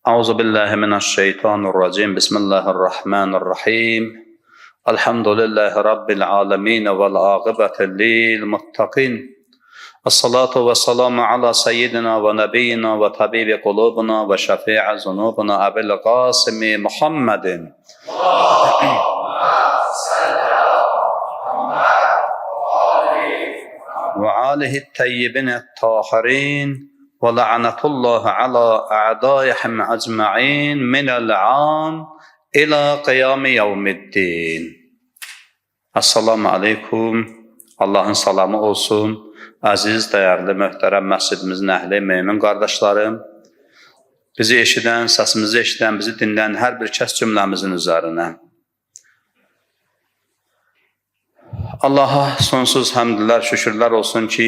أعوذ بالله من الشيطان الرجيم بسم الله الرحمن الرحيم الحمد لله رب العالمين والعاقبة للمتقين الصلاة والسلام على سيدنا ونبينا وطبيب قلوبنا وشفيع ذنوبنا أبي القاسم محمد وآله الطيبين الطاهرين ولعنة الله على أعدائهم أجمعين من العام إلى قيام يوم الدين. Assalamu aleykum. Allahın salamı olsun. Aziz, dəyərli, möhtərəm məscidimizin əhli, mömin qardaşlarım, bizi eşidən, səsimizi eşidən, bizi dinləyən hər bir kəs cümləmizin üzərinə. Allaha sonsuz həmdlər, şükürlər olsun ki,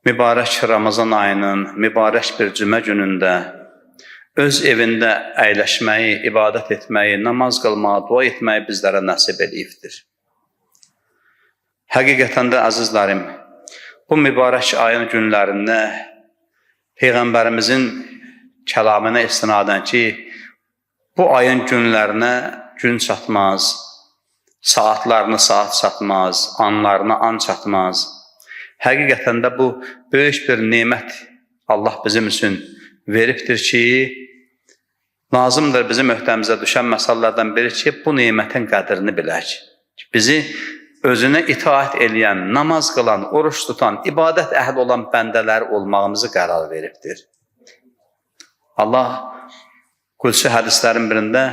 mübarək Ramazan ayının, mübarək bir cümə günündə öz evində əyləşməyi, ibadət etməyi, namaz qılmağı, dua etməyi bizlərə nəsib edibdir. Həqiqətən də əzizlərim, bu mübarək ayın günlərində Peyğəmbərimizin kəlamına istinadən ki, bu ayın günlərinə gün çatmaz, saatlarını saat çatmaz, anlarını an çatmaz. Həqiqətən də bu böyük bir nemət Allah bizim üçün veribdir ki, lazımdır bizim öhdəmizə düşən məsələlərdən biri ki, bu nemətin qədrini bilək. Bizi özünə itaat eləyən, namaz qılan, oruç tutan, ibadət əhli olan bəndələr olmağımızı qərar veribdir. Allah qudsi hədislərin birində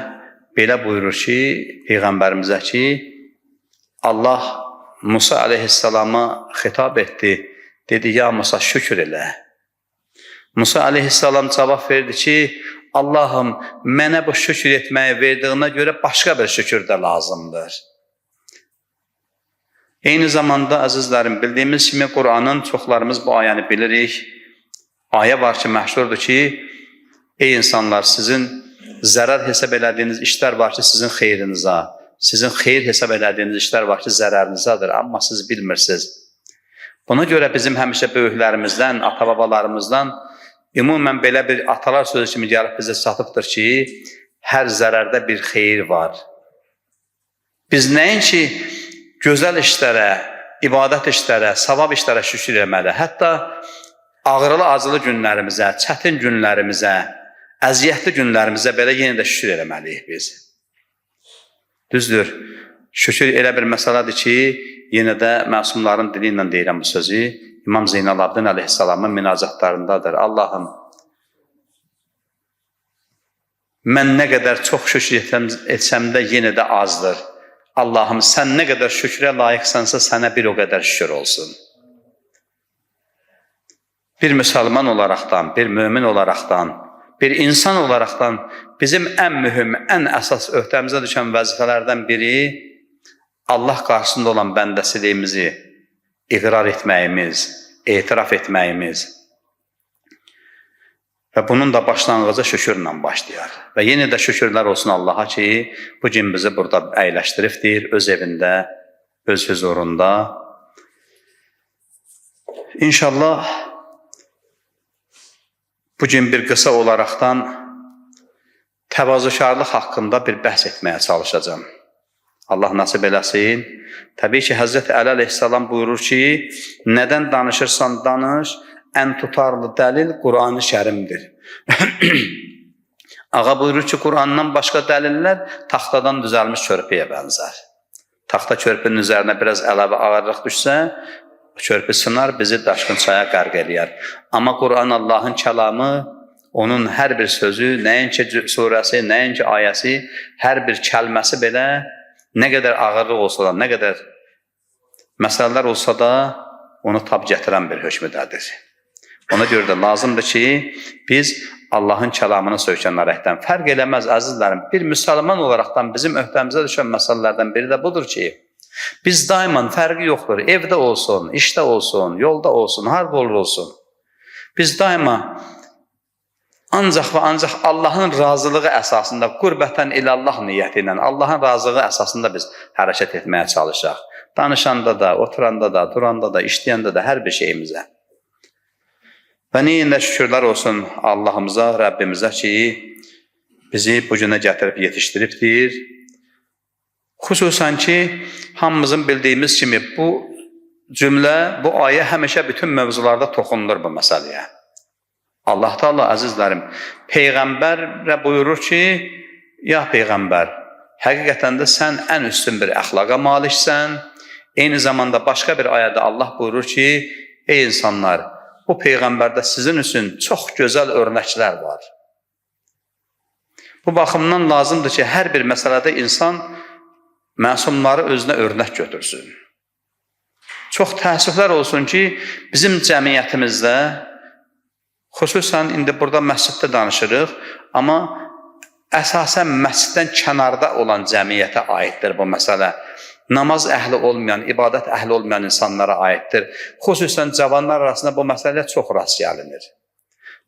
belə buyurur ki, Peyğəmbərimizə ki, Allah Musa aleyhissalama xitab etdi, dedi, ya Musa şükür elə. Musa aleyhissalam cavab verdi ki, Allahım, mənə bu şükür etməyi verdiyinə görə başqa bir şükür də lazımdır. Eyni zamanda, əzizlərim, bildiyimiz kimi Qur'anın çoxlarımız bu ayəni bilirik. Ayə var ki, məşhurdur ki, ey insanlar, sizin zərər hesab elədiyiniz işlər var ki, sizin xeyrinizə, sizin xeyir hesab elədiyiniz işlər var ki, zərərinizədir, amma siz bilmirsiniz. Buna görə bizim həmişə böyüklərimizdən, ata-babalarımızdan ümumən belə bir atalar sözü kimi gəlib bizə çatıbdır ki, hər zərərdə bir xeyir var. Biz nəyin ki, gözəl işlərə, ibadət işlərə, savab işlərə şükür etməli, hətta ağrılı-acılı günlərimizə, çətin günlərimizə, əziyyətli günlərimizə belə yenə də şükür etməliyik biz. Düzdür, şükür elə bir məsələdir ki, yenə də məsumların dili ilə deyirəm bu sözü, İmam Zeynalabdin əleyhissalamın münacatlarındadır. Allahım, mən nə qədər çox şükür etsəm də yenə də azdır. Allahım, sən nə qədər şükrə layiqsansa, sənə bir o qədər şükür olsun. Bir müsəlman olaraqdan, bir mömin olaraqdan, bir insan olaraqdan bizim ən mühüm, ən əsas öhdəmizə düşən vəzifələrdən biri Allah qarşısında olan bəndəsiliyimizi iqrar etməyimiz, etiraf etməyimiz və bunun da başlanğıcı şükürlə başlayar. Və yenə də şükürlər olsun Allaha ki, bu gün bizi burada əyləşdiribdir, öz evində, öz huzurunda. İnşallah bu gün bir qısa olaraqdan təvazökarlıq haqqında bir bəhs etməyə çalışacağım. Allah nasib eləsin. Təbii ki, Həzrəti Əli əleyhissalam buyurur ki, nədən danışırsan danış, ən tutarlı dəlil Qur'an-ı Kərimdir. Ağa buyurur ki, Qur'andan başqa dəlillər taxtadan düzəlmiş körpüyə bənzər. Taxta körpünün üzərinə biraz əlavə ağırlıq düşsə, körpü sınar, bizi daşqın çaya qərq eləyər. Amma Qur'an Allahın kəlamı, onun hər bir sözü, nəinki surəsi, nəinki ayəsi, hər bir kəlməsi belə nə qədər ağırlıq olsa da, nə qədər məsələlər olsa da onu tab gətirən bir hökmüdədir. Ona görə də lazımdır ki, biz Allahın kəlamını söykənlərəkdən fərq eləməz, əzizlərim. Bir müsəlman olaraqdan bizim öhdəmizə düşən məsələlərdən biri də budur ki, biz daimən fərqi yoxdur, evdə olsun, işdə olsun, yolda olsun, harda olur olsun. Biz daima ancaq və ancaq Allahın razılığı əsasında, qurbətən ilallah niyyəti ilə, Allahın razılığı əsasında biz hərəkət etməyə çalışaq. Danışanda da, oturanda da, duranda da, işləyəndə də hər bir şeyimizə. Və neyində şükürlər olsun Allahımıza, Rəbbimizə ki, bizi bu günə gətirib yetişdiribdir. Xüsusən ki, hamımızın bildiyimiz kimi bu cümlə, bu ayə həmişə bütün mövzularda toxunulur bu məsələyə. Allah Teala əzizlərim, Peyğəmbərə buyurur ki, ya Peyğəmbər, həqiqətən də sən ən üstün bir əxlaqa maliksən. Eyni zamanda başqa bir ayədə Allah buyurur ki, ey insanlar, bu Peyğəmbərdə sizin üçün çox gözəl örnəklər var. Bu baxımdan lazımdır ki, hər bir məsələdə insan məsumları özünə örnək götürsün. Çox təəssüflər olsun ki, bizim cəmiyyətimizdə, xüsusən indi burada məsciddə danışırıq, amma əsasən məsciddən kənarda olan cəmiyyətə aiddir bu məsələ. Namaz əhli olmayan, ibadət əhli olmayan insanlara aiddir. Xüsusən cavanlar arasında bu məsələ çox rast gəlinir.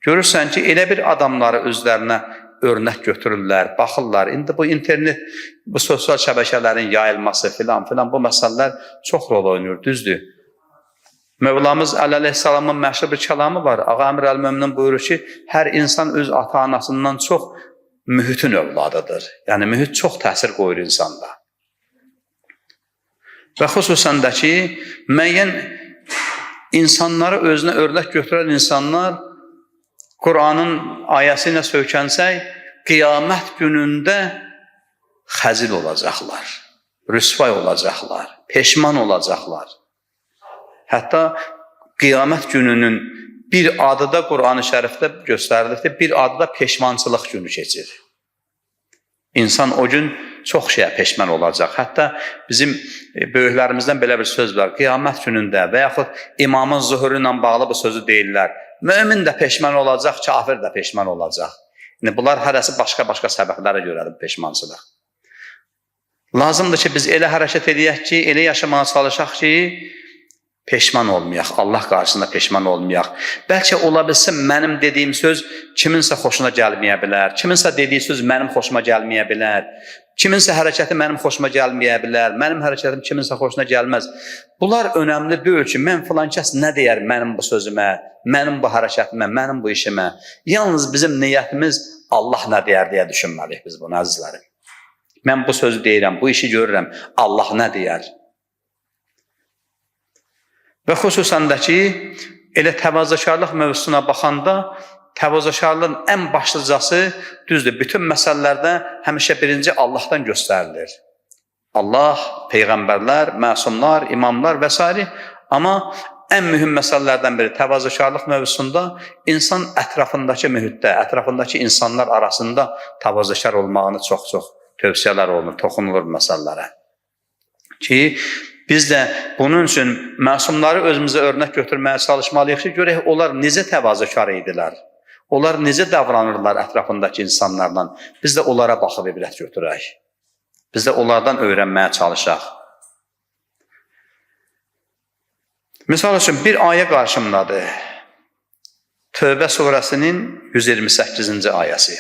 Görürsən ki, elə bir adamları özlərinə örnək götürürlər, baxırlar. İndi bu internet, bu sosial şəbəkələrin yayılması filan bu məsələlər çox rol oynayır, düzdür. Mövlamız Əli əleyhissalamın məşhur bir kəlamı var. Ağa Əmir Əl-Möminin buyurur ki, hər insan öz ata-anasından çox mühitin övladıdır. Yəni, mühit çox təsir qoyur insanda. Və xüsusən də ki, müəyyən insanları özünə örnək götürən insanlar Qur'anın ayəsi ilə söykənsək, qiyamət günündə xəzil olacaqlar, rüsvay olacaqlar, peşman olacaqlar. Hətta qiyamət gününün bir adı da Qur'an-ı Şərifdə göstərilibdir, bir adı da peşmançılıq günü keçir. İnsan o gün çox şeyə peşman olacaq. Hətta bizim böyüklərimizdən belə bir söz var. Qiyamət günündə və yaxud imamın zuhuru ilə bağlı bu sözü deyirlər. Mömin də peşman olacaq, kafir də peşman olacaq. Yəni, bunlar hərəsi başqa-başqa səbəblərə görədir peşmançılıq. Lazımdır ki, biz elə hərəkət edək ki, elə yaşamağa çalışaq ki, peşman olmayaq, Allah qarşısında peşman olmayaq. Bəlkə ola bilsin, mənim dediyim söz kiminsə xoşuna gəlməyə bilər, kiminsə dediyi söz mənim xoşuma gəlməyə bilər, kiminsə hərəkəti mənim xoşuma gəlməyə bilər, mənim hərəkətim kiminsə xoşuna gəlməz. Bunlar önəmli deyil ki, mən filan kəs nə deyər mənim bu sözümə, mənim bu hərəkətimə, mənim bu işimə. Yalnız bizim niyyətimiz Allah nə deyər deyə düşünməliyik biz bunu, əzizlərim. Mən bu sözü deyirəm, bu işi görürəm, Allah nə deyər? Və xüsusən də ki, elə təvazökarlıq mövzusuna baxanda, təvazökarlığın ən başlıcası, düzdür, bütün məsələlərdə həmişə birinci Allahdan göstərilir. Allah, peyğəmbərlər, məsumlar, imamlar və s. Amma ən mühüm məsələlərdən biri təvazökarlıq mövzusunda insan ətrafındakı mühitdə, ətrafındakı insanlar arasında təvazökar olmağını çox-çox tövsiyələr olunur, toxunulur məsələlərə. Ki, biz də bunun üçün məsumları özümüzə örnək götürməyə çalışmalıyıq ki, görək onlar necə təvazökar idilər, onlar necə davranırlar ətrafındakı insanlarla. Biz də onlara baxıb ibrət götürək, biz də onlardan öyrənməyə çalışaq. Misal üçün bir ayə qarşımdadır, Tövbə surəsinin 128-ci ayəsi.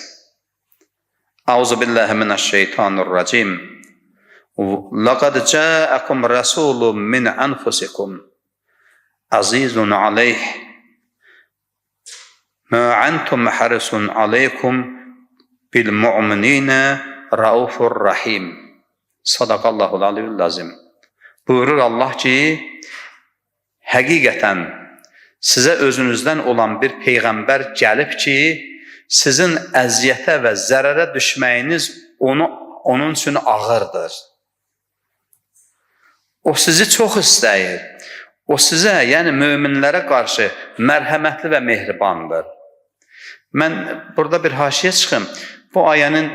Euzubillahimineşşeytanirracim. لَقَدْ جَاءَكُمْ رَسُولٌ مِّنْ أَنْفُسِكُمْ عَزِيزٌ عَلَيْهِ مَا عَنْتُمْ حَرِصٌ عَلَيْكُمْ بِالْمُؤْمِنِينَ رَؤُوفٌ رَحِيمٌ. Sadaqallahul aliyyullazim. Buyurur Allah ki, həqiqətən sizə özünüzdən olan bir peyğəmbər gəlib ki, sizin əziyyətə və zərərə düşməyiniz onun üçün ağırdır. O sizi çox istəyir. O sizə, yəni möminlərə qarşı mərhəmətli və mehribandır. Mən burada bir haşiyə çıxım. Bu ayənin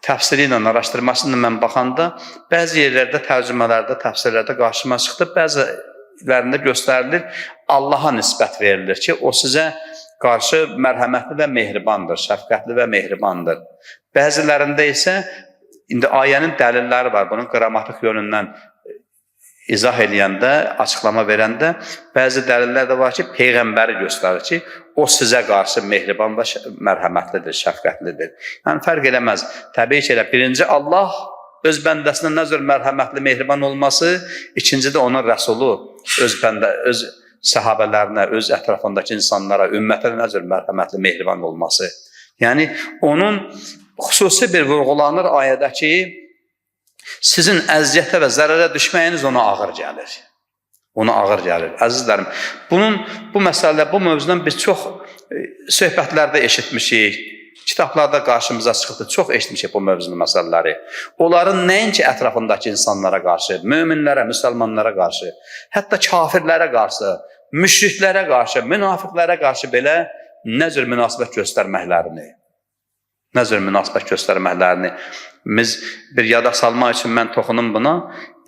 təfsiri ilə, araşdırmasıyla mən baxanda bəzi yerlərdə, tərcümələrdə, təfsirlərdə qarşıma çıxdı. Bəzilərində göstərilir, Allaha nisbət verilir ki, o sizə qarşı mərhəmətli və mehribandır, şəfqətli və mehribandır. Bəzilərində isə, indi ayənin dəlilləri var, bunun qrammatik yönündən izah edəndə, açıqlama verəndə, bəzi dəlillər də var ki, Peyğəmbəri göstərir ki, o sizə qarşı mehriban və mərhəmətlidir, şəfqətlidir. Yəni, fərq eləməz. Təbii ki, elə birinci Allah öz bəndəsinə nə cür mərhəmətli, mehriban olması, ikinci də onun rəsulu öz səhabələrinə, öz ətrafındakı insanlara, ümmətə nə cür mərhəmətli, mehriban olması. Yəni, onun xüsusi bir vurğulanır ayədə ki, sizin əziyyətə və zərərə düşməyiniz ona ağır gəlir. Ona ağır gəlir. Əzizlərim, bu məsələdə, bu mövzudan biz çox söhbətlərdə eşitmişik, kitablarda qarşımıza çıxdı, çox eşitmişik bu mövzunun məsələləri. Onların nəinki ətrafındakı insanlara qarşı, möminlərə, müsəlmanlara qarşı, hətta kafirlərə qarşı, müşriklərə qarşı, münafiqlərə qarşı belə nə cür münasibət göstərməklərini biz bir yada salmaq üçün mən toxunum buna.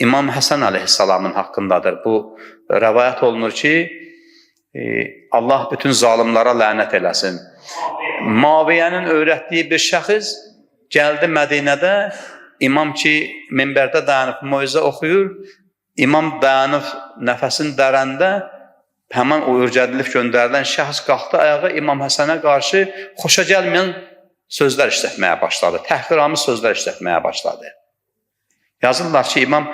İmam Həsən əleyhissalamın haqqındadır. Bu rəvayət olunur ki, Allah bütün zalimlara lənət eləsin. Muaviyyənin öyrətdiyi bir şəxs gəldi Mədinədə, imam ki, minbərdə dayanıb moizə oxuyur, imam dayanıb nəfəsini dərəndə, həmən o ürgədilib göndərilən şəxs qalxdı ayağa, İmam Həsənə qarşı xoşa gəlməyən sözlər işlətməyə başladı, təhqiramiz sözlər işlətməyə başladı. Yazırlar ki, imam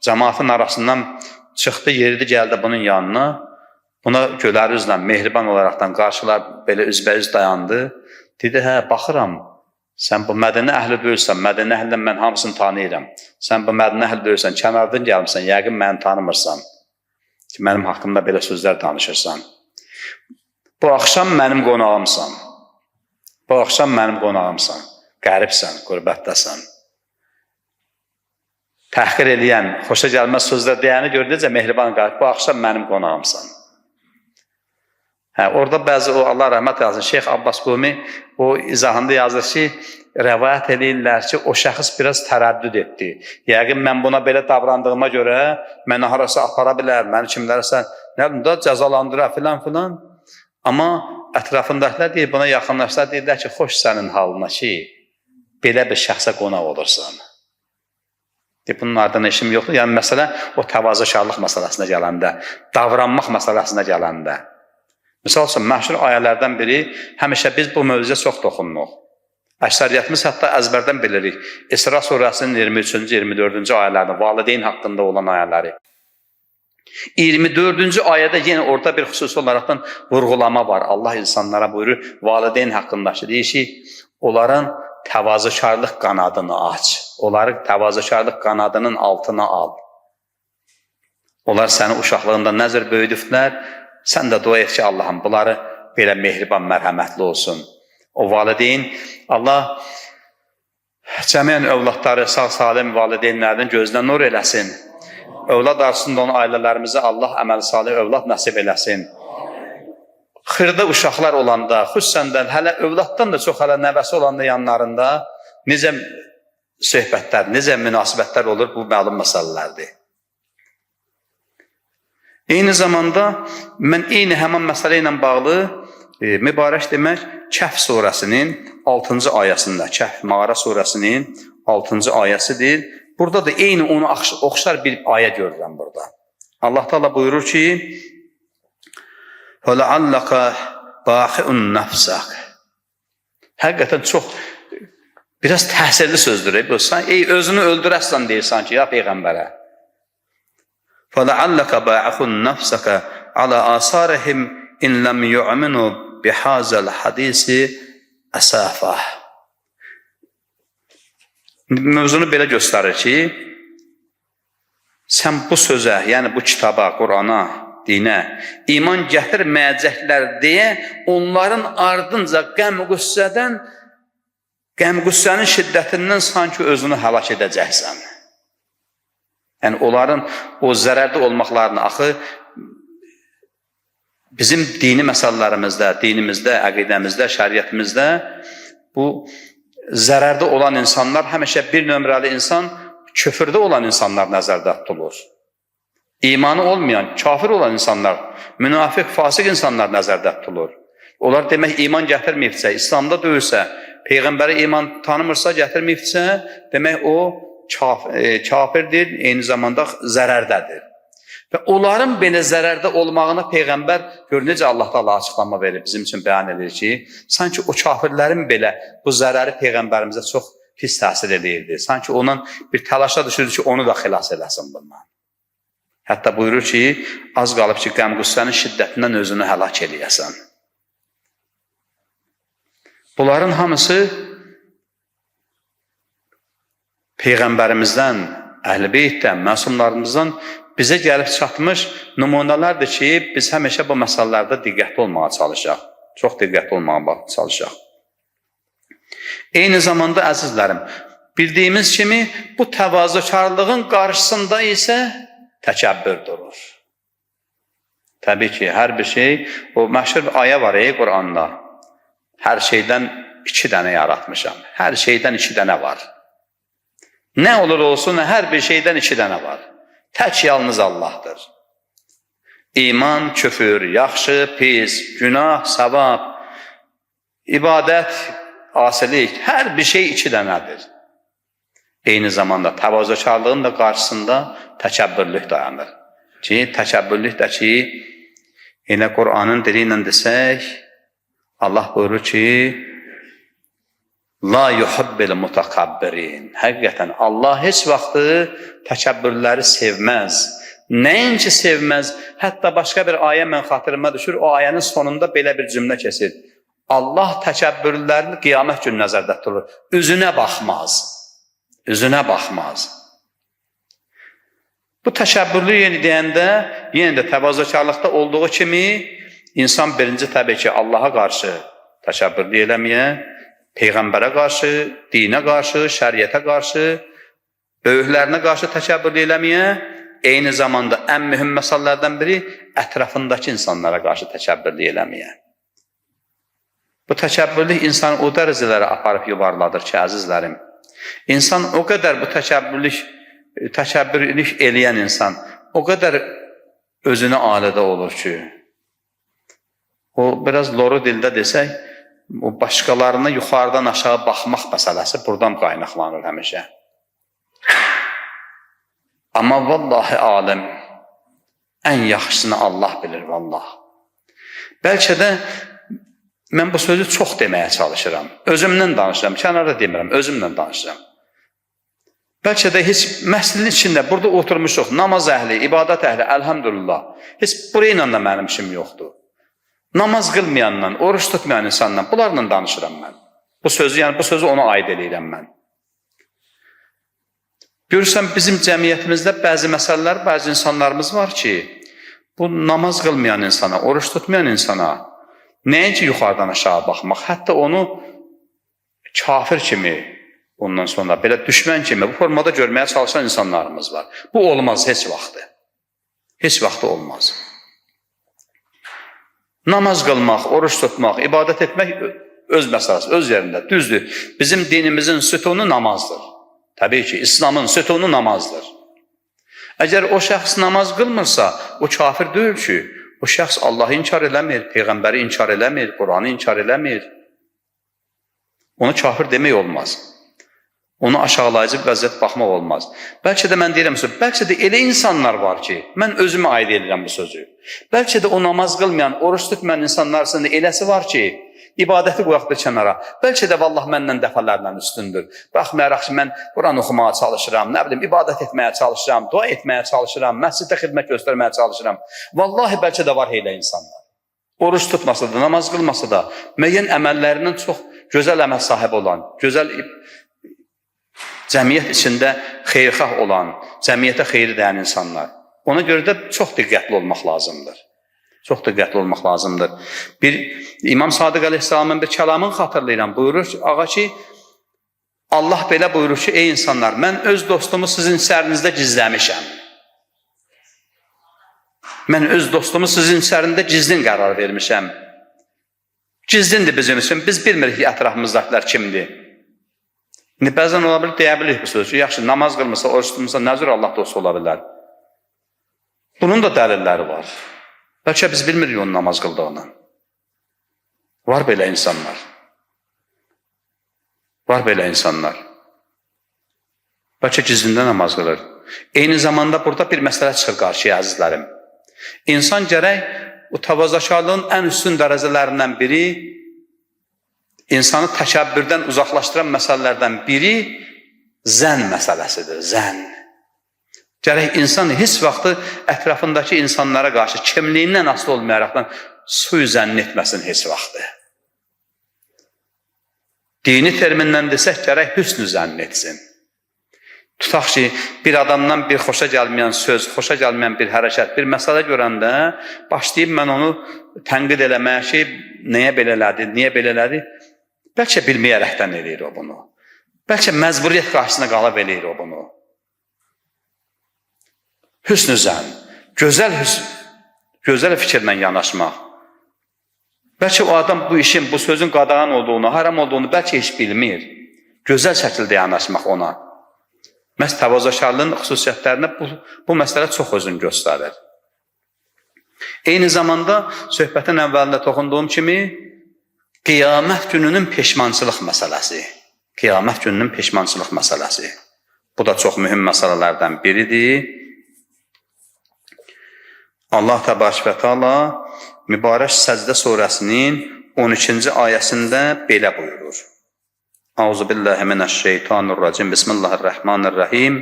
cəmaatın arasından çıxdı, yeridi, gəldi bunun yanına, buna göləri üzlə, mehriban olaraqdan qarşılar belə üzbəüz dayandı. Dedi, hə, baxıram, sən bu Mədinə əhli deyilsən, Mədinə əhlindən mən hamısını tanıyıram. Sən bu Mədinə əhli deyilsən, kənardan gəlmişsən, yəqin məni tanımırsan ki, mənim haqqımda belə sözlər danışırsan. Bu axşam mənim qonağımsan. Bu axşam mənim qonağımsan. Qəribsən, qürbətdəsən. Təhqir eləyən, xoşa gəlməz sözlər deyəni gördükcə mehriban qalib, bu axşam mənim qonağımsan. Orada bəzi Allah rəhmət yazın, Şeyx Abbas Qumi o izahında yazır ki, rəvayət edirlər ki, o şəxs biraz tərəddüd etdi. Yəqin mən buna belə davrandığıma görə mənə harasa apara bilər, məni kimlərəsə cəzalandıra filan. Amma ətrafındakılar deyir, buna yaxınlaşlar deyirlər ki, xoş sənin halına ki, belə bir şəxsə qonaq olursan. Bunun ardına işim yoxdur. Yəni, məsələ o təvazökarlıq məsələsinə gələndə, davranmaq məsələsinə gələndə. Misal üçün, məşhur ayələrdən biri, həmişə biz bu mövzuya çox toxunuq. Əksəriyyətimiz hətta əzbərdən bilirik. İsra surəsinin 23-cü, 24-cü ayələrini, valideyn haqqında olan ayələri. 24-cü ayədə yenə orada bir xüsusi olaraqdan vurğulama var. Allah insanlara buyurur, valideyn haqqında deyir ki, onların təvazökarlıq qanadını aç. Onları təvazökarlıq qanadının altına al. Onlar səni uşaqlığında nəzər böyüdüblər, sən də dua et ki, Allahım, bunları belə mehriban, mərhəmətli olsun. O valideyn, Allah cəmiyyən övladları, sağ-salim valideynlərinin gözünə nur eləsin. Övlad arzusunda olan ailələrimizə Allah əməl salih övlad nəsib eləsin. Xırda uşaqlar olanda, xüsusən də hələ övladdan da çox hələ nəvəsi olanda yanlarında necə söhbətlər, necə münasibətlər olur, bu məlum məsələlərdir. Eyni zamanda mən eyni həman məsələ ilə bağlı mübarək demək Kəhf surəsinin 6-cı ayəsində, Kəhf Mağara surəsinin 6-cı ayəsidir. Burada da eyni onu oxşar bir ayə görürəm burada. Allah Teala buyurur ki, فَلَعَلَّكَ بَاخِعٌ نَفْسَكَ Həqiqətən çox, biraz təsirli sözdür. Ey, özünü öldürəsən deyir sanki ya Peyğəmbərə. فَلَعَلَّكَ بَاخِعٌ نَفْسَكَ عَلَى آثَارِهِمْ إِنْ لَمْ يُؤْمِنُوا بِهَذَا الْحَدِيثِ أَسَافًا Mövzunu belə göstərir ki, sən bu sözə, yəni bu kitaba, Qurana, dinə iman gətirməyəcəklər deyə onların ardınca qəm-qüssənin şiddətindən sanki özünü həlak edəcəksən. Yəni, onların o zərərli olmaqlarını, axı, bizim dini məsələlərimizdə, dinimizdə, əqidəmizdə, şəriətimizdə bu zərərdə olan insanlar, həmişə bir nömrəli insan, küfürdə olan insanlar nəzərdə tutulur. İmanı olmayan, kafir olan insanlar, münafiq, fasik insanlar nəzərdə tutulur. Onlar demək iman gətirməyibsə, İslamda deyilsə, Peyğəmbəri iman tanımırsa, gətirməyibsə, demək o kafirdir, eyni zamanda zərərdədir. Və onların belə zərərdə olmağına Peyğəmbər gör necə Allah Taala açıqlama verir, bizim üçün bəyan edir ki, sanki o kafirlərin belə bu zərəri Peyğəmbərimizə çox pis təsir edirdi. Sanki onun bir təlaşa düşürdü ki, onu da xilas eləsin bundan. Hətta buyurur ki, az qalıb ki, qəm-qüssənin şiddətindən özünü həlak eləyəsən. Bunların hamısı Peyğəmbərimizdən, Əhl-i Beytdən, məsumlarımızdan bizə gəlib çatmış nümunələrdir ki, biz həmişə bu məsələlərdə diqqətli olmağa çalışaq. Çox diqqətli olmağa çalışaq. Eyni zamanda, əzizlərim, bildiyimiz kimi bu təvazökarlığın qarşısında isə təkəbbür durur. Təbii ki, hər bir şey, o məşhur bir ayə var Quranda. Hər şeydən 2 dənə yaratmışam. Hər şeydən 2 dənə var. Nə olur olsun, hər bir şeydən 2 dənə var. Tək yalnız Allahdır. İman, küfür, yaxşı, pis, günah, savab, ibadət, asilik, hər bir şey 2 dənədir. Eyni zamanda təvazökarlığın da qarşısında təkəbbürlük dayanır. Ki, təkəbbürlük də ki, yine Qur'anın dili ilə desək, Allah buyurur ki, La yuhibbil mutakabbirin. Həqiqətən Allah heç vaxtı təkəbbürləri sevməz. Nəinki sevməz, hətta başqa bir ayə mən xatırıma düşür, o ayənin sonunda belə bir cümlə keçir. Allah təkəbbürlərini qiyamət günü nəzərdə tutulur. Üzünə baxmaz. Üzünə baxmaz. Bu təkəbbürlü deyəndə, yenə də təvazökarlıqda olduğu kimi, insan birinci təbii ki, Allaha qarşı təkəbbürlü eləməyə, Peyğəmbərə qarşı, dinə qarşı, şəriətə qarşı, böyüklərinə qarşı təkəbbürlü eləməyə, eyni zamanda ən mühüm məsələlərdən biri ətrafındakı insanlara qarşı təkəbbürlü eləməyə. Bu təkəbbürlük insanı o dərəcələrə aparıb yuvarladır ki, əzizlərim, insan o qədər bu təkəbbürlük eləyən insan, o qədər özünə alədə olur ki, o biraz loru dildə desək, o başqalarına yuxarıdan aşağı baxmaq məsələsi buradan qaynaqlanır həmişə. Amma vallahi aləm, ən yaxşısını Allah bilir, vallah. Bəlkə də mən bu sözü çox deməyə çalışıram. Özümdən danışıram, kənarda demirəm, özümdən danışıram. Bəlkə də heç məsəlin içində burada oturmuşuq, namaz əhli, ibadət əhli, əlhamdülillah. Heç burayla da mənim işim yoxdur. Namaz qılmayanla, oruç tutmayan insanla, bunlarla danışıram mən. Bu sözü ona aid eləyirəm mən. Görürsən, bizim cəmiyyətimizdə bəzi məsələlər, bəzi insanlarımız var ki, bu namaz qılmayan insana, oruç tutmayan insana, nəinki yuxarıdan aşağı baxmaq, hətta onu kafir kimi, ondan sonra belə düşmən kimi bu formada görməyə çalışan insanlarımız var. Bu olmaz heç vaxtı. Heç vaxtı olmaz. Namaz qılmaq, oruç tutmaq, ibadət etmək öz məsələsi, öz yerində, düzdür. Bizim dinimizin sütunu namazdır. Təbii ki, İslamın sütunu namazdır. Əgər o şəxs namaz qılmırsa, o kafir deyil ki, o şəxs Allah'ı inkar eləmir, Peyğəmbəri inkar eləmir, Qur'anı inkar eləmir. Onu kafir demək olmaz. Onu aşağılayıcı bir vəziyyət baxmaq olmaz. Bəlkə də mən deyirəm, bəlkə də elə insanlar var ki, mən özümə aid edirəm bu sözü. Bəlkə də o namaz qılmayan, oruç tutmayan insanlar arasında eləsi var ki, ibadəti qoyaqdır kənara. Bəlkə də vallah məndən dəfələrlə üstündür. Baxmayaraq ki, mən Quran oxumağa çalışıram, nə bilim, ibadət etməyə çalışıram, dua etməyə çalışıram, məsciddə xidmət göstərməyə çalışıram. Vallahi bəlkə də var elə insanlar. Oruç tutmasa da, namaz qılmasa da, müəyyən əməllərinin çox gözəl əməl sahibi olan, gözəl cəmiyyət içində xeyirxah olan, cəmiyyətə xeyri dəyən insanlar. Ona görə də çox diqqətli olmaq lazımdır. Çox diqqətli olmaq lazımdır. Bir İmam Sadiq əleyhissalamın bir kəlamını xatırlayıram. Buyurur ki, ağa ki, Allah belə buyurur ki, ey insanlar, mən öz dostumu sizin sərinizdə gizləmişəm. Mən öz dostumu sizin sərinizdə gizlin qərar vermişəm. Gizlindir bizim üçün. Biz bilmirik ki, ətrafımızdakılar kimdir. İndi bəzən ola bilir, deyə bilir bu sözü. Yaxşı, namaz qılmasa, oruç tutmasa, nə cür Allah dostu ola bilər? Bunun da dəlilləri var. Bəlkə biz bilmirik onun namaz qıldığını. Var belə insanlar. Var belə insanlar. Bəlkə gizlində namaz qılır. Eyni zamanda burada bir məsələ çıxır qarşıya, əzizlərim. İnsan gərək o təvazökarlığın ən üstün dərəcələrindən biri, insanı təkəbbürdən uzaqlaşdıran məsələlərdən biri zən məsələsidir, zən. Gərək insan heç vaxtı ətrafındakı insanlara qarşı kimliyindən asılı olmayaraqdan suyu zənn etməsin heç vaxtı. Dini termindən desək gərək hüsnü zənn etsin. Tutaq ki, bir adamdan bir xoşa gəlməyən söz, xoşa gəlməyən bir hərəkət, bir məsələ görəndə başlayıb mən onu tənqid eləməyə ki, nəyə belə elədi, niyə belə elədi? Bəlkə bilməyərəkdən eləyir o bunu. Bəlkə məcburiyyət qarşısına qalıb eləyir o bunu. Hüsnü zənn, gözəl fikirlə yanaşmaq. Bəlkə o adam bu işin, bu sözün qadağan olduğunu, haram olduğunu bəlkə heç bilmir. Gözəl şəkildə yanaşmaq ona. Məhz təvazökarlığın xüsusiyyətlərinə bu məsələ çox özünü göstərir. Eyni zamanda söhbətin əvvəlində toxunduğum kimi qiyamət gününün peşmançılıq məsələsi. Qiyamət gününün peşmançılıq məsələsi. Bu da çox mühüm məsələlərdən biridir. Allah Təbarək və Teala mübarək Səcdə surəsinin 13-ci ayəsində belə buyurur. Euzubillahimineşşeytanirracim. Bismillahirrahmanirrahim.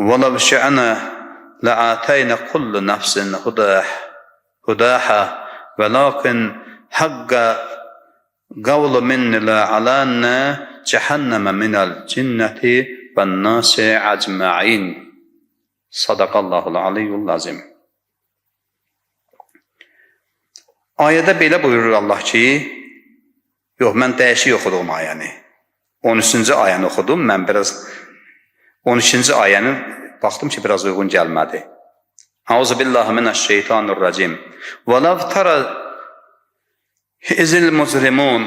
وَلَوْ شِئْنَا لَآتَيْنَا كُلُّ نَفْسٍ هُدَاهَا وَلَكِنْ حَقَّ قَوْلُ مِنِّي لَأَمْلَأَنَّ جَهَنَّمَ مِنَ الْجِنَّةِ وَالنَّاسِ أَجْمَعِينَ. Sadaqallahul aliyyul azim. Ayədə belə buyurur Allah ki, yox, mən dəyişik oxudum ayəni. 13-cü ayəni oxudum, mən biraz 13-cü ayəni baxdım ki, biraz uyğun gəlmədi. Euzubillahimineşşeytanirracim. وَلَوْ تَرَى إِذِ الْمُجْرِمُونَ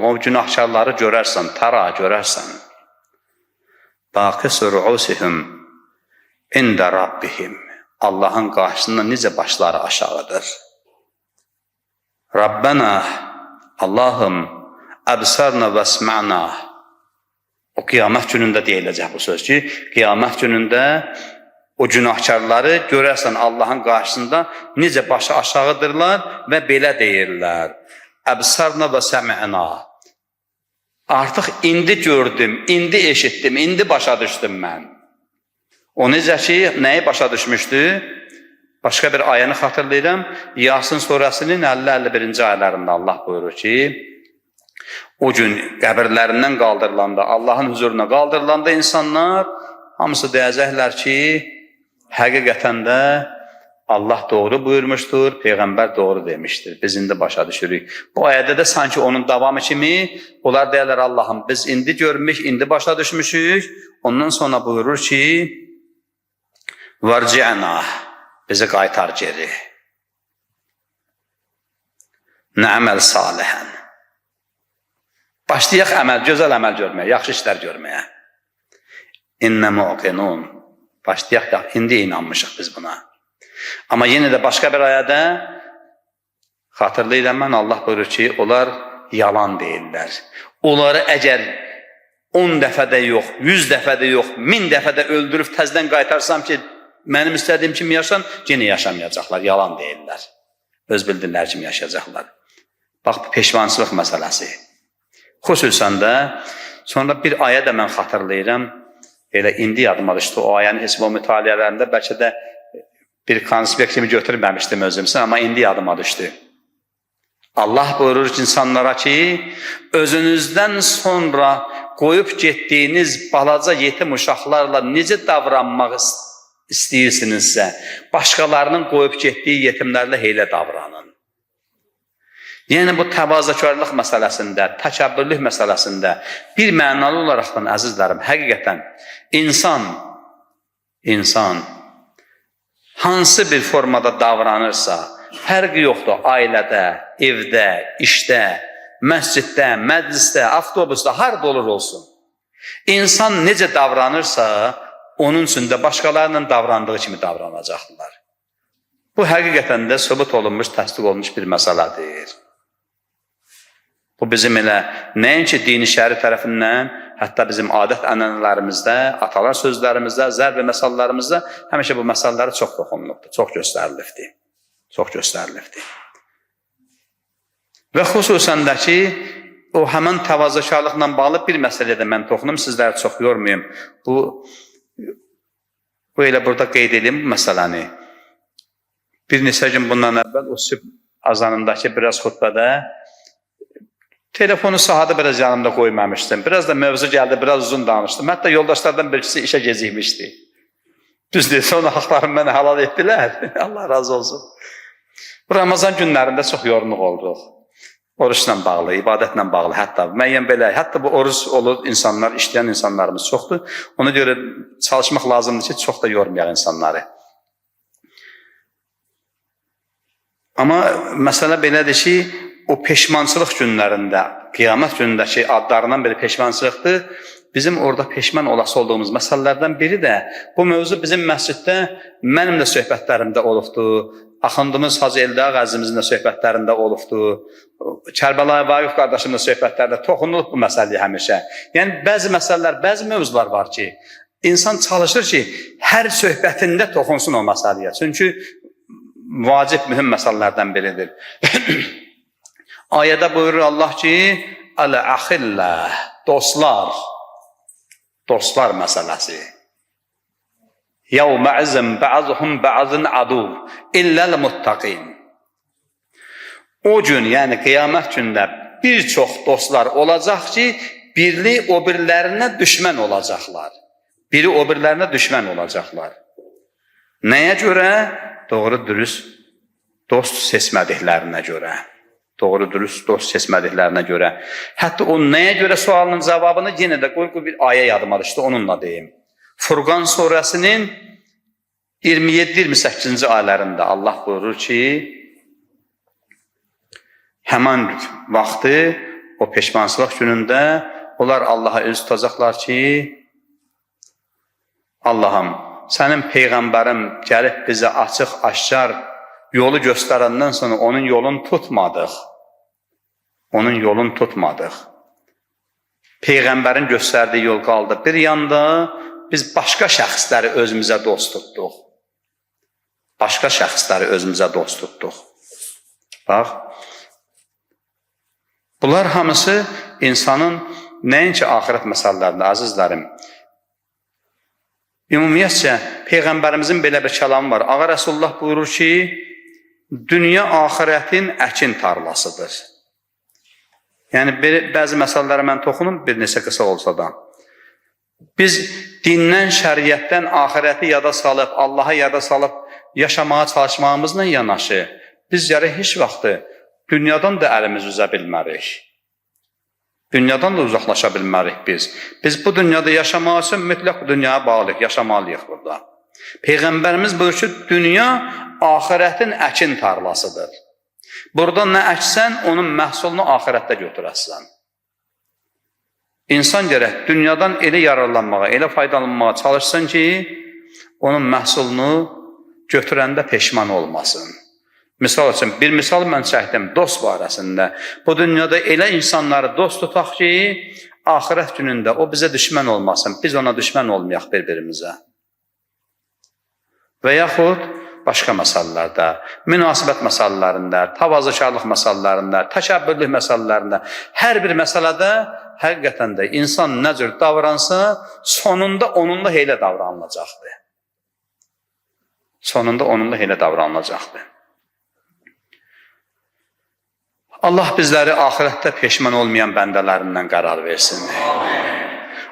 O günahkarları görərsən, görərsən. Baqis ruusihim ində Rabbihim. Allahın qarşısında necə başları aşağıdır. Rabbena, Allahım, əbsarna və sma'na. O qiyamət günündə deyiləcək bu söz ki, qiyamət günündə o günahkarları görərsən Allahın qarşısında necə başı aşağıdırlar və belə deyirlər. Əbsarna və səmi'na. Artıq indi gördüm, indi eşitdim, indi başa düşdüm mən. O necə ki, nəyi başa düşmüşdü? Başqa bir ayəni xatırlayıram. Yasin surəsinin 50-51-ci ayələrində Allah buyurur ki, o gün qəbirlərindən qaldırılanda, Allahın huzuruna qaldırılanda insanlar hamısı deyəcəklər ki, həqiqətən də Allah doğru buyurmuşdur, Peyğəmbər doğru demişdir. Biz indi başa düşürük. Bu ayədə də sanki onun davamı kimi, onlar deyərlər Allahım, biz indi görmüş, indi başa düşmüşük. Ondan sonra buyurur ki, Varci'na, bizi qaytar geri. Nə'məl salihən. Başlayaq əməl, gözəl əməl görməyə, yaxşı işlər görməyə. İnnə muqinun. Başlayaq, indi inanmışıq biz buna. Amma yenə də başqa bir ayədə xatırlayıram mən, Allah buyurur ki, onlar yalan deyirlər. Onları əgər 10 dəfədə yox, 100 dəfədə yox, 1000 dəfədə öldürüb təzdən qaytarsam ki, mənim istədiyim kimi yaşan, yenə yaşamayacaqlar, yalan deyirlər. Öz bildirlər kimi yaşayacaqlar. Bax, peşmançılıq məsələsi. Xüsusən də, sonra bir ayə də mən xatırlayıram, elə indi yadıma düşdü, o ayənin heç o mütaliələrində bəlkə də bir konspekt kimi götürməmişdim özümsən, amma indi yadıma düşdü. Allah buyurur insanlara ki, özünüzdən sonra qoyub getdiyiniz balaca yetim uşaqlarla necə davranmaq istəyirsinizsə, başqalarının qoyub getdiyi yetimlərlə elə davranın. Yəni bu təvazökarlıq məsələsində, təkəbbürlük məsələsində bir mənalı olaraqdan əzizlərim, həqiqətən insan hansı bir formada davranırsa, fərqi yoxdur ailədə, evdə, işdə, məsciddə, məclisdə, avtobusda, harada olur olsun. İnsan necə davranırsa, onun üçün də başqalarının davrandığı kimi davranacaqlar. Bu həqiqətən də sübut olunmuş, təsdiq olunmuş bir məsələdir. Bu bizim elə nəinki dini şəri tərəfindən, hətta bizim adət ənənələrimizdə, atalar sözlərimizdə, zərb və məsəllərimizdə həmişə bu məsələləri çox toxunulubdur, çox göstərilibdir. Və xüsusən də ki, o həmən təvazökarlıqla bağlı bir məsələdə mən toxunum, sizləri çox yormayayım. Bu elə burada qeyd edeyim bu məsələni. Bir neçə gün bundan əvvəl o sübh azanındakı biraz xutbədə telefonu sahada biraz yanımda qoymamışdım. Biraz da mövzu gəldi, biraz uzun danışdım. Hətta yoldaşlardan birisi işə gecikmişdi. Düzdür, sonra haqlarını mənə halal etdilər. Allah razı olsun. Bu Ramazan günlərində çox yorğunluq olduq. Oruçla bağlı, ibadətlə bağlı, hətta müəyyən belə, hətta bu oruç olur, insanlar, işləyən insanlarımız çoxdur. Ona görə çalışmaq lazımdır ki, çox da yormayaq insanları. Amma məsələ belədir ki, o peşmançılıq günlərində, qiyamət günündəki adlarından biri peşmançılıqdır. Bizim orada peşman olası olduğumuz məsələlərdən biri də bu mövzu bizim məsciddə mənim də söhbətlərimdə olubdur. Axındımız Hacı Eldağ əzimizin də söhbətlərində olubdur. Kərbəlayı Vaqif qardaşımın da söhbətlərində toxunulub bu məsələyə həmişə. Yəni bəzi məsələlər, bəzi mövzular var ki, insan çalışır ki, hər söhbətində toxunsun o məsələyə. Çünki vacib, mühüm məsələlərdən biridir. Ayədə buyurur Allah ki, Əl-əxilləh, dostlar məsələsi. يَوْمَ عِزٍ بَعَضُهُمْ بَعَضٍ عَدُوٌ إِلَّا الْمُتَّقِينَ. O gün, yəni qiyamət gündə bir çox dostlar olacaq ki, biri o birilərinə düşmən olacaqlar. Biri o birilərinə düşmən olacaqlar. Nəyə görə? Doğru dürüst dost seçmədiklərinə görə. Doğru dürüst dost seçmədiklərinə görə. Hətta o nəyə görə sualının cavabını yenə də qoy bir ayə yadıma düşdü, onunla deyim. Furqan surəsinin 27-28-ci ayələrində Allah buyurur ki, həman vaxtı, o peşmançılıq günündə onlar Allaha üz tutacaqlar ki, Allahım, sənin Peyğəmbərin gəlib bizə açıq, aşkar yolu göstərəndən sonra onun yolunu tutmadıq. Onun yolunu tutmadıq. Peyğəmbərin göstərdiyi yol qaldı. Bir yanda biz başqa şəxsləri özümüzə dost tutduq. Başqa şəxsləri özümüzə dost tutduq. Bax, bunlar hamısı insanın nəinki axirət məsələlərində, əzizlərim. Ümumiyyətcə, Peyğəmbərimizin belə bir kəlamı var. Ağa Rəsulullah buyurur ki, dünya axirətin əkin tarlasıdır. Yəni, bəzi məsələlərə mən toxunum, bir neçə qısa olsa da. Biz dindən, şəriətdən, axirəti yada salıb, Allaha yada salıb yaşamağa çalışmağımızla yanaşı, biz gərək heç vaxtı dünyadan da əlimiz üzə bilmərik. Dünyadan da uzaqlaşa bilmərik biz. Biz bu dünyada yaşamaq üçün mütləq dünyaya bağlıyıq, yaşamalıyıq burada. Peyğəmbərimiz buyurur ki, dünya axirətin əkin tarlasıdır. Burada nə əksən, onun məhsulunu axirətdə götürəsən. İnsan gərək dünyadan elə yararlanmağa, elə faydalanmağa çalışsın ki, onun məhsulunu götürəndə peşman olmasın. Misal üçün, bir misal mən çəkdim dost barəsində. Bu dünyada elə insanları dost tutaq ki, axirət günündə o bizə düşmən olmasın, biz ona düşmən olmayaq bir-birimizə. Və yaxud başqa məsələlərdə, münasibət məsələlərində, təvazökarlıq məsələlərində, təkəbbürlük məsələlərində, hər bir məsələdə həqiqətən də insan nə cür davransa, sonunda onunla elə davranılacaqdır. Sonunda onunla elə davranılacaqdır. Allah bizləri axirətdə peşman olmayan bəndələrindən qərar versin.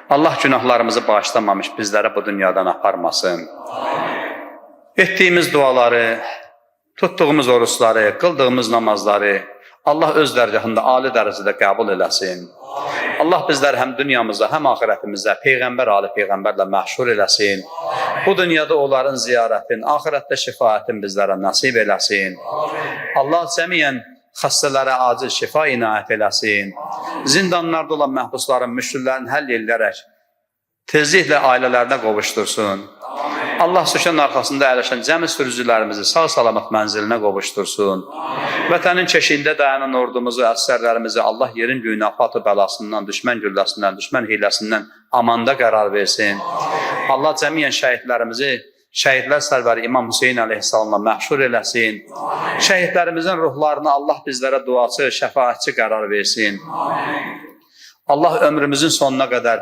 Allah günahlarımızı bağışlamamış bizləri bu dünyadan aparmasın. Etdiyimiz duaları, tutduğumuz oruçları, qıldığımız namazları Allah öz dərgahında ali dərəcədə qəbul eləsin. Allah bizləri həm dünyamızda, həm axirətimizdə Peyğəmbər, ali Peyğəmbərlə məhşur eləsin. Bu dünyada onların ziyarətin, axirətdə şifaətin bizlərə nəsib eləsin. Allah cəmiyyən xəstələrə acil şifa inayət eləsin. Zindanlarda olan məhbusların, müşküllərin həll edilərək tezliklə ailələrinə qovuştursun. Allah sükun arxasında əyləşən cəmi sürücülərimizi sağ-salamat mənzilinə qovuştursun. Vətənin keşiyində dayanan ordumuzu, əsərlərimizi Allah yerin göyünə afatı bəlasından, düşmən gülləsindən, düşmən hiləsindən amanda qərar versin. Allah cəmiyyən şəhidlərimizi şəhidlər sərvəri İmam Hüseyin əleyhissalamla məhşur eləsin. Şəhidlərimizin ruhlarına Allah bizlərə duaçı, şəfaətçi qərar versin. Allah ömrümüzün sonuna qədər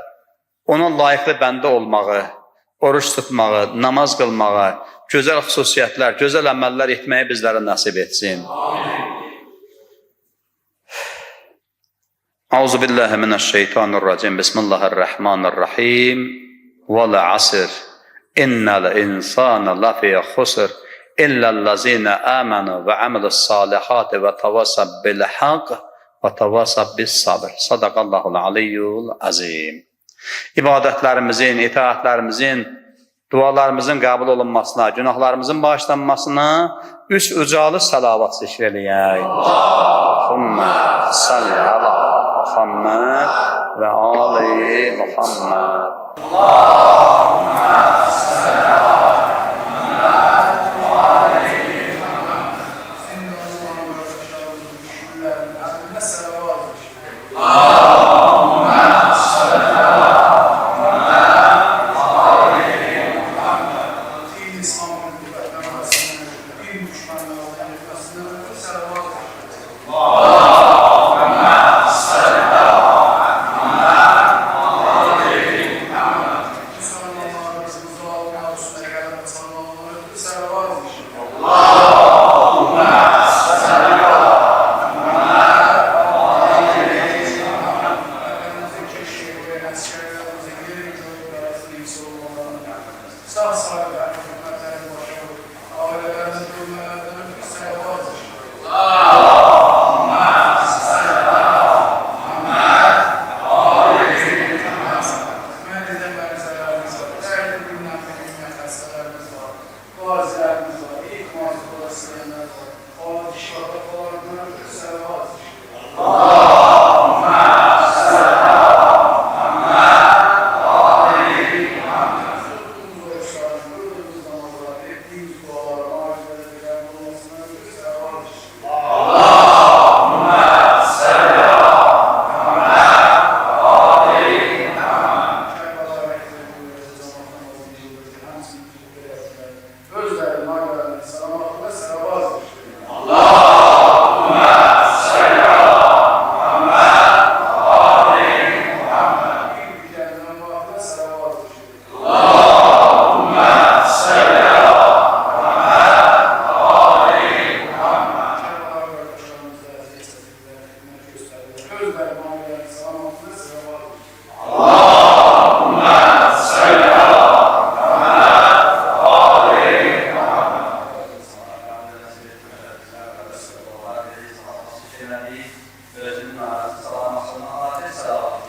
ona layiqli bəndə olmağı, oruç tutmağı, namaz qılmağı, gözəl xüsusiyyətlər, gözəl əməllər etməyi bizlərə nəsib etsin. Auzu billahi mineşşeytanirracim. Bismillahirrahmanirrahim. Vel asr. İnnel insane lafî husr. İllellezîne âmenû ve amilussalihâti ve tevassav bil hak ve tevassav bis sabr. Sadakallahul aliyyul azim. İbadətlərimizin, itaətlərimizin, dualarımızın qəbul olunmasına, günahlarımızın bağışlanmasına 3 ucalı salavat zikr eləyək. Allahümme salli ala Muhammed ve ali Muhammed. Allahümme salli ala özünün arası salamasını adeta